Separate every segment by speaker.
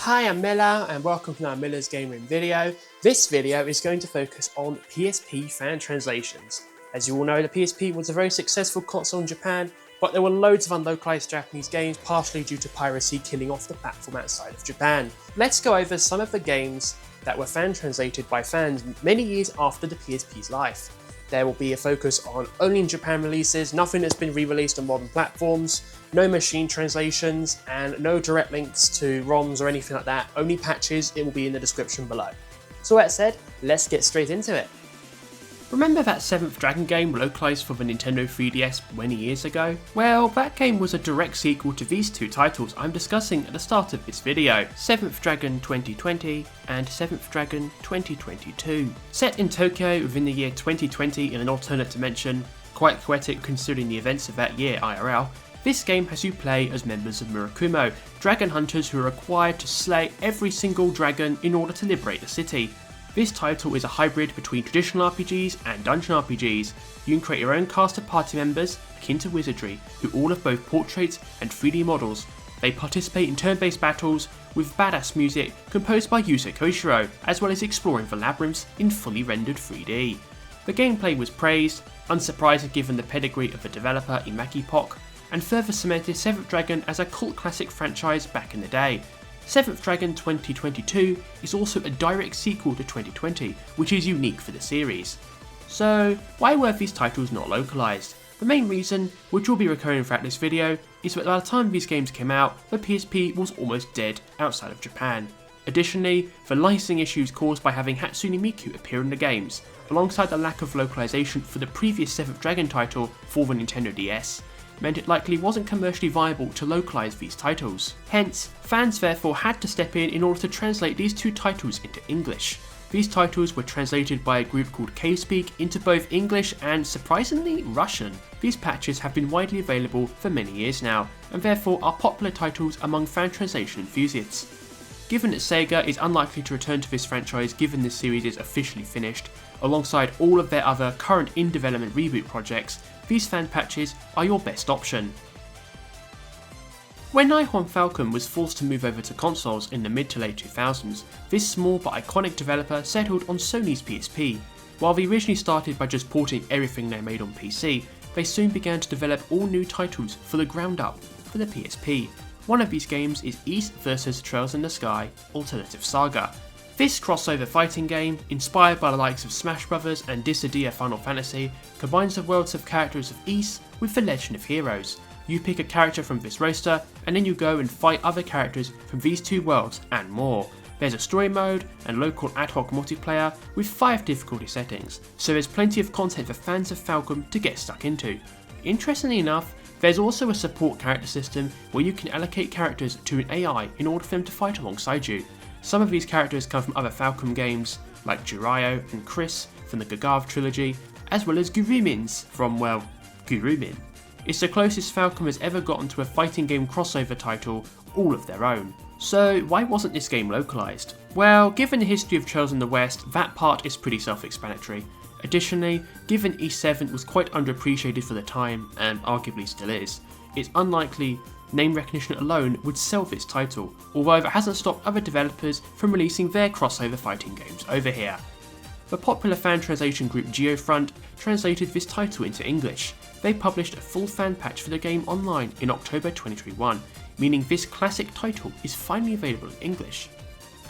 Speaker 1: Hi, I'm Milla and welcome to our Milla's Game Room video. This video is going to focus on PSP fan translations. As you all know, the PSP was a very successful console in Japan, but there were loads of unlocalized Japanese games, partially due to piracy killing off the platform outside of Japan. Let's go over some of the games that were fan translated by fans many years after the PSP's life. There will be a focus on only in Japan releases, nothing that's been re-released on modern platforms, no machine translations, and no direct links to ROMs or anything like that, only patches. It will be in the description below. So that said, let's get straight into it. Remember that 7th Dragon game localised for the Nintendo 3DS many years ago? Well, that game was a direct sequel to these two titles I'm discussing at the start of this video, 7th Dragon 2020 and 7th Dragon 2022. Set in Tokyo within the year 2020 in an alternate dimension, quite poetic considering the events of that year IRL, this game has you play as members of Murakumo, dragon hunters who are required to slay every single dragon in order to liberate the city. This title is a hybrid between traditional RPGs and dungeon RPGs. You can create your own cast of party members, akin to wizardry, who all have both portraits and 3D models. They participate in turn-based battles with badass music composed by Yuzo Koshiro, as well as exploring the labyrinths in fully rendered 3D. The gameplay was praised, unsurprising given the pedigree of the developer Imaki Pok, and further cemented 7th Dragon as a cult classic franchise back in the day. 7th Dragon 2022 is also a direct sequel to 2020, which is unique for the series. So, why were these titles not localised? The main reason, which will be recurring throughout this video, is that by the time these games came out, the PSP was almost dead outside of Japan. Additionally, the licensing issues caused by having Hatsune Miku appear in the games, alongside the lack of localisation for the previous 7th Dragon title for the Nintendo DS, meant it likely wasn't commercially viable to localise these titles. Hence, fans therefore had to step in order to translate these two titles into English. These titles were translated by a group called K-Speak into both English and, surprisingly, Russian. These patches have been widely available for many years now, and therefore are popular titles among fan translation enthusiasts. Given that SEGA is unlikely to return to this franchise given this series is officially finished, alongside all of their other current in-development reboot projects, these fan patches are your best option. When Nihon Falcom was forced to move over to consoles in the mid to late 2000s, this small but iconic developer settled on Sony's PSP. While they originally started by just porting everything they made on PC, they soon began to develop all new titles for the ground up for the PSP. One of these games is Ys vs Trails in the Sky Alternative Saga. This crossover fighting game, inspired by the likes of Smash Bros and Dissidia Final Fantasy, combines the worlds of characters of Ys with the Legend of Heroes. You pick a character from this roster, and then you go and fight other characters from these two worlds and more. There's a story mode and local ad hoc multiplayer with 5 difficulty settings, so there's plenty of content for fans of Falcom to get stuck into. Interestingly enough, there's also a support character system where you can allocate characters to an AI in order for them to fight alongside you. Some of these characters come from other Falcom games, like Jirayo and Chris from the Gagav trilogy, as well as Gurumins from, well, Gurumin. It's the closest Falcom has ever gotten to a fighting game crossover title all of their own. So why wasn't this game localised? Well, given the history of Trails in the West, that part is pretty self-explanatory. Additionally, given Ys 7 was quite underappreciated for the time, and arguably still is, it's unlikely name recognition alone would sell this title, although that hasn't stopped other developers from releasing their crossover fighting games over here. The popular fan translation group Geofront translated this title into English. They published a full fan patch for the game online in October 2021, meaning this classic title is finally available in English.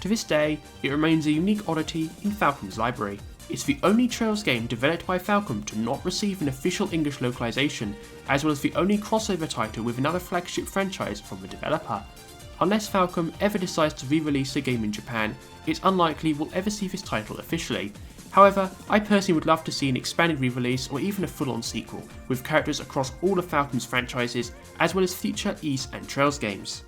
Speaker 1: To this day, it remains a unique oddity in Falcom's library. It's the only Trails game developed by Falcom to not receive an official English localization, as well as the only crossover title with another flagship franchise from the developer. Unless Falcom ever decides to re-release the game in Japan, it's unlikely we'll ever see this title officially. However, I personally would love to see an expanded re-release or even a full-on sequel, with characters across all of Falcom's franchises, as well as future Ys and Trails games.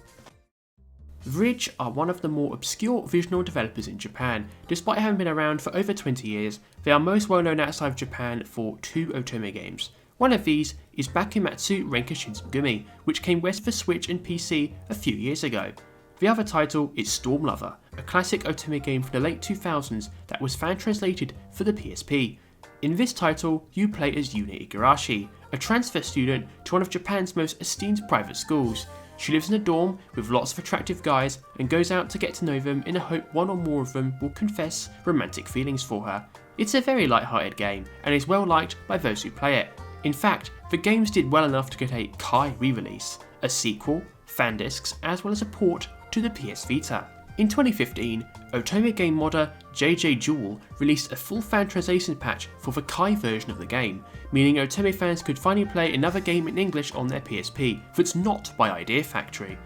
Speaker 1: Ridge are one of the more obscure visual developers in Japan. Despite having been around for over 20 years, they are most well known outside of Japan for 2 otome games. One of these is Bakumatsu Renka Shinsengumi, which came west for Switch and PC a few years ago. The other title is Storm Lover, a classic otome game from the late 2000s that was fan translated for the PSP. In this title, you play as Yuna Igarashi, a transfer student to one of Japan's most esteemed private schools. She lives in a dorm with lots of attractive guys and goes out to get to know them in a hope one or more of them will confess romantic feelings for her. It's a very light-hearted game and is well liked by those who play it. In fact, the games did well enough to get a Kai re-release, a sequel, fan discs, as well as a port to the PS Vita. In 2015, Otome game modder JJ Jewel released a full fan translation patch for the Kai version of the game, meaning Otome fans could finally play another game in English on their PSP that's not by Idea Factory.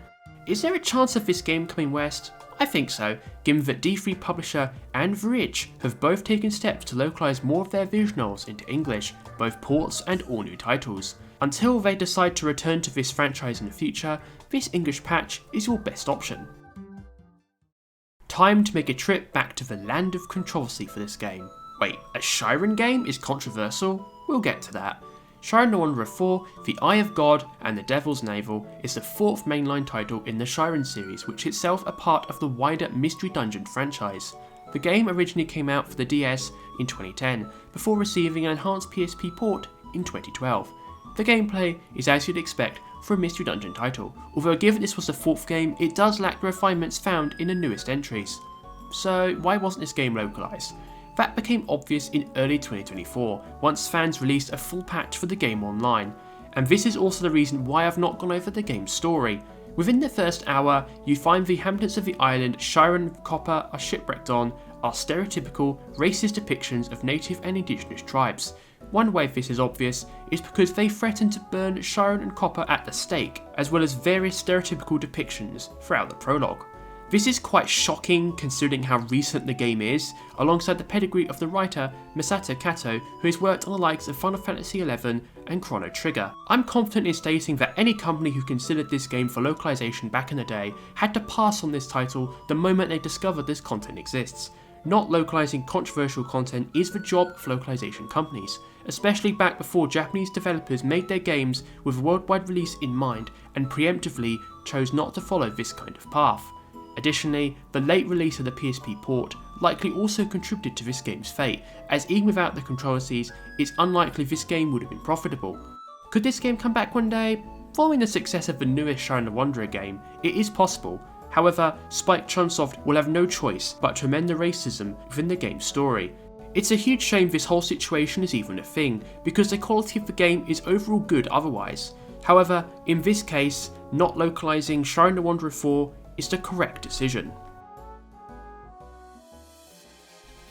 Speaker 1: Is there a chance of this game coming west? I think so, given that D3 publisher and Verge have both taken steps to localise more of their visual novels into English, both ports and all new titles. Until they decide to return to this franchise in the future, this English patch is your best option. Time to make a trip back to the land of controversy for this game. Wait, a Shiren game is controversial? We'll get to that. Shiren the Wanderer 4, The Eye of God and the Devil's Navel is the fourth mainline title in the Shiren series, which is itself a part of the wider Mystery Dungeon franchise. The game originally came out for the DS in 2010, before receiving an enhanced PSP port in 2012. The gameplay is as you'd expect for a Mystery Dungeon title, although given this was the fourth game, it does lack the refinements found in the newest entries. So why wasn't this game localised? That became obvious in early 2024, once fans released a full patch for the game online, and this is also the reason why I've not gone over the game's story. Within the first hour, you find the inhabitants of the island Shiren and Copper are shipwrecked on are stereotypical, racist depictions of native and indigenous tribes. One way this is obvious is because they threaten to burn Shiren and Copper at the stake, as well as various stereotypical depictions throughout the prologue. This is quite shocking considering how recent the game is, alongside the pedigree of the writer Masato Kato, who has worked on the likes of Final Fantasy XI and Chrono Trigger. I'm confident in stating that any company who considered this game for localization back in the day had to pass on this title the moment they discovered this content exists. Not localizing controversial content is the job of localization companies, especially back before Japanese developers made their games with a worldwide release in mind and preemptively chose not to follow this kind of path. Additionally, the late release of the PSP port likely also contributed to this game's fate, as even without the controversies, it's unlikely this game would have been profitable. Could this game come back one day? Following the success of the newest Shiren the Wanderer game, it is possible. However, Spike Chunsoft will have no choice but to amend the racism within the game's story. It's a huge shame this whole situation is even a thing, because the quality of the game is overall good otherwise. However, in this case, not localising Shiren the Wanderer 4 is the correct decision.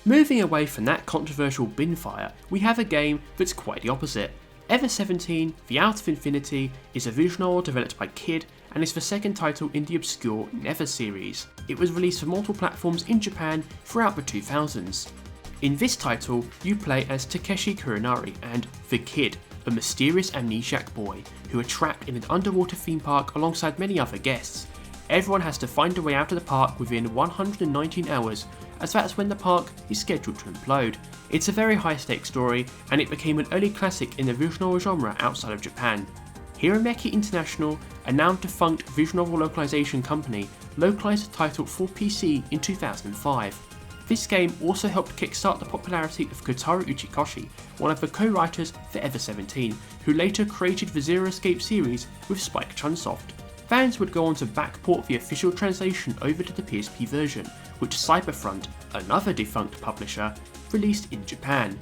Speaker 1: Moving away from that controversial binfire, we have a game that's quite the opposite. Ever 17, The Out of Infinity is a visual novel developed by Kid and is the second title in the obscure Never series. It was released for multiple platforms in Japan throughout the 2000s. In this title, you play as Takeshi Kuronari and The Kid, a mysterious amnesiac boy who are trapped in an underwater theme park alongside many other guests. Everyone has to find a way out of the park within 119 hours, as that's when the park is scheduled to implode. It's a very high stakes story, and it became an early classic in the visual novel genre outside of Japan. Hirameki International, a now defunct visual novel localization company, localized the title for PC in 2005. This game also helped kickstart the popularity of Kotaro Uchikoshi, one of the co-writers for Ever 17, who later created the Zero Escape series with Spike Chunsoft. Fans would go on to backport the official translation over to the PSP version, which Cyberfront, another defunct publisher, released in Japan.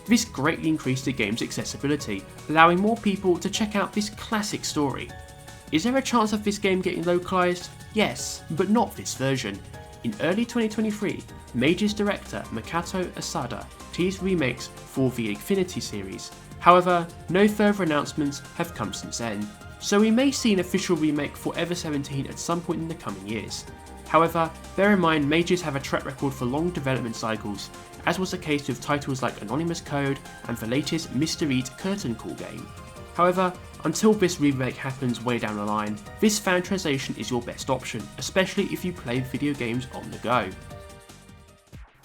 Speaker 1: This greatly increased the game's accessibility, allowing more people to check out this classic story. Is there a chance of this game getting localized? Yes, but not this version. In early 2023, Mage's director Makoto Asada teased remakes for the Infinity series. However, no further announcements have come since then, so we may see an official remake for Ever 17 at some point in the coming years. However, bear in mind Mages have a track record for long development cycles, as was the case with titles like Anonymous Code and the latest Mr. Eat Curtain Call game. However, until this remake happens way down the line, this fan translation is your best option, especially if you play video games on the go.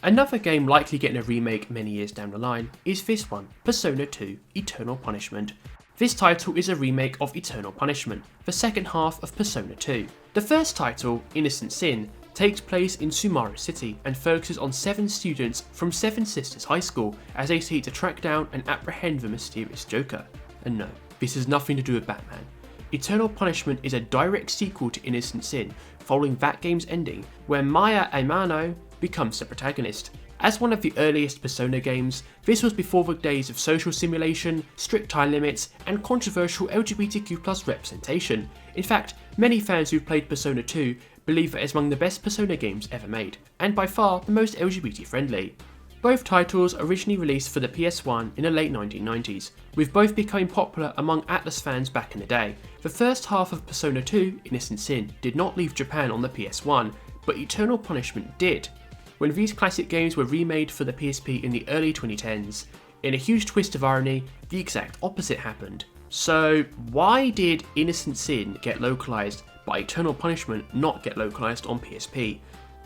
Speaker 1: Another game likely getting a remake many years down the line is this one, Persona 2 Eternal Punishment. This title is a remake of Eternal Punishment, the second half of Persona 2. The first title, Innocent Sin, takes place in Sumaru City and focuses on 7 students from Seven Sisters High School as they seek to track down and apprehend the mysterious Joker. And no, this has nothing to do with Batman. Eternal Punishment is a direct sequel to Innocent Sin, following that game's ending, where Maya Amano becomes the protagonist. As one of the earliest Persona games, this was before the days of social simulation, strict time limits, and controversial LGBTQ+ representation. In fact, many fans who've played Persona 2 believe that it's among the best Persona games ever made, and by far the most LGBT friendly. Both titles originally released for the PS1 in the late 1990s, with both becoming popular among Atlus fans back in the day. The first half of Persona 2, Innocent Sin, did not leave Japan on the PS1, but Eternal Punishment did. When these classic games were remade for the PSP in the early 2010s, in a huge twist of irony, the exact opposite happened. So why did Innocent Sin get localised, but Eternal Punishment not get localised on PSP?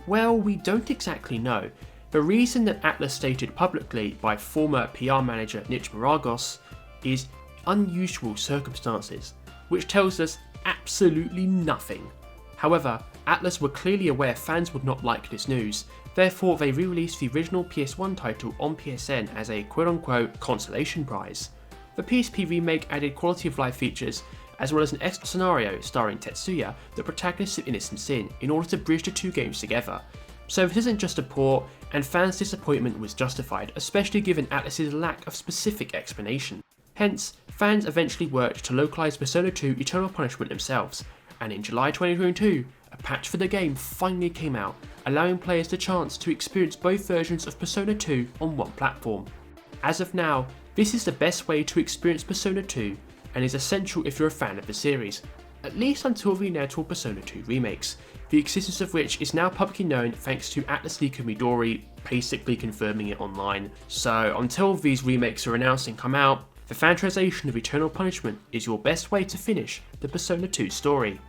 Speaker 1: Well, we don't exactly know. The reason that Atlus stated publicly by former PR manager Nick Maragos is unusual circumstances, which tells us absolutely nothing. However, Atlus were clearly aware fans would not like this news, therefore they re-released the original PS1 title on PSN as a quote-unquote consolation prize. The PSP remake added quality of life features, as well as an extra scenario starring Tetsuya, the protagonist of Innocent Sin, in order to bridge the two games together. So this isn't just a port, and fans' disappointment was justified, especially given Atlus's lack of specific explanation. Hence, fans eventually worked to localise Persona 2 Eternal Punishment themselves, and in July 2022, a patch for the game finally came out, allowing players the chance to experience both versions of Persona 2 on one platform. As of now, this is the best way to experience Persona 2, and is essential if you're a fan of the series, at least until the inevitable Persona 2 remakes, the existence of which is now publicly known thanks to Atlus leaker Midori basically confirming it online. So until these remakes are announced and come out, the fan translation of Eternal Punishment is your best way to finish the Persona 2 story.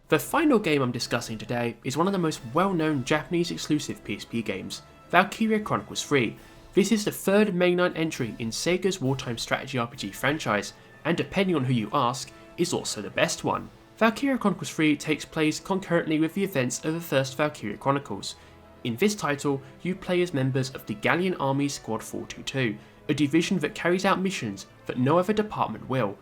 Speaker 1: The final game I'm discussing today is one of the most well-known Japanese exclusive PSP games, Valkyria Chronicles 3. This is the third mainline entry in SEGA's wartime strategy RPG franchise, and depending on who you ask, is also the best one. Valkyria Chronicles 3 takes place concurrently with the events of the first Valkyria Chronicles. In this title, you play as members of the Galleon Army Squad 422, a division that carries out missions that no other department will.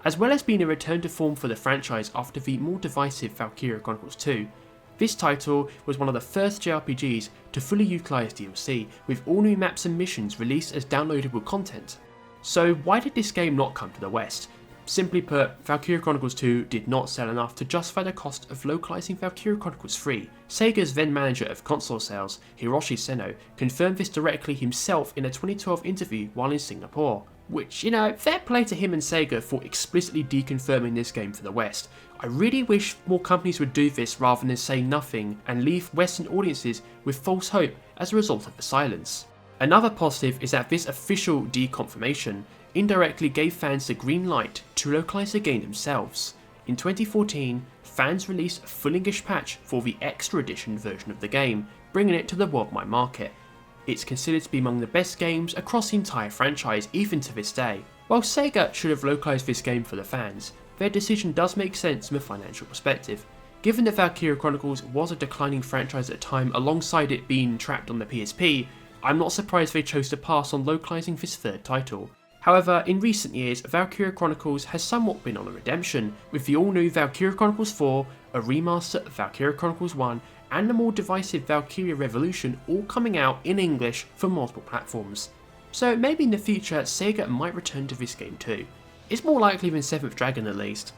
Speaker 1: As well as being a return to form for the franchise after the more divisive Valkyria Chronicles 2, this title was one of the first JRPGs to fully utilise DLC, with all new maps and missions released as downloadable content. So why did this game not come to the West? Simply put, Valkyria Chronicles 2 did not sell enough to justify the cost of localising Valkyria Chronicles 3. Sega's then manager of console sales, Hiroshi Seno, confirmed this directly himself in a 2012 interview while in Singapore. Which, fair play to him and Sega for explicitly deconfirming this game for the West. I really wish more companies would do this rather than say nothing and leave Western audiences with false hope as a result of the silence. Another positive is that this official deconfirmation indirectly gave fans the green light to localise the game themselves. In 2014, fans released a full English patch for the Extra Edition version of the game, bringing it to the worldwide market. It's considered to be among the best games across the entire franchise even to this day. While Sega should have localised this game for the fans, their decision does make sense from a financial perspective. Given that Valkyria Chronicles was a declining franchise at the time alongside it being trapped on the PSP, I'm not surprised they chose to pass on localising this third title. However, in recent years, Valkyria Chronicles has somewhat been on a redemption, with the all-new Valkyria Chronicles 4, a remaster of Valkyria Chronicles 1, and the more divisive Valkyria Revolution all coming out in English for multiple platforms. So maybe in the future, Sega might return to this game too. It's more likely than 7th Dragon at least.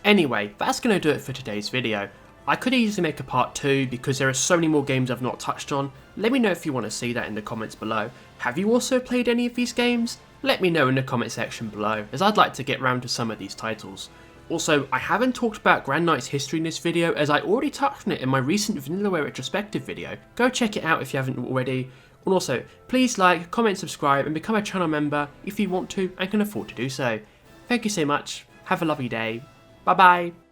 Speaker 1: Anyway, that's going to do it for today's video. I could easily make a part 2 because there are so many more games I've not touched on. Let me know if you want to see that in the comments below. Have you also played any of these games? Let me know in the comment section below, as I'd like to get round to some of these titles. Also, I haven't talked about Grand Knight's history in this video, as I already touched on it in my recent Vanillaware retrospective video. Go check it out if you haven't already. And also, please like, comment, subscribe and become a channel member if you want to and can afford to do so. Thank you so much, have a lovely day, bye bye.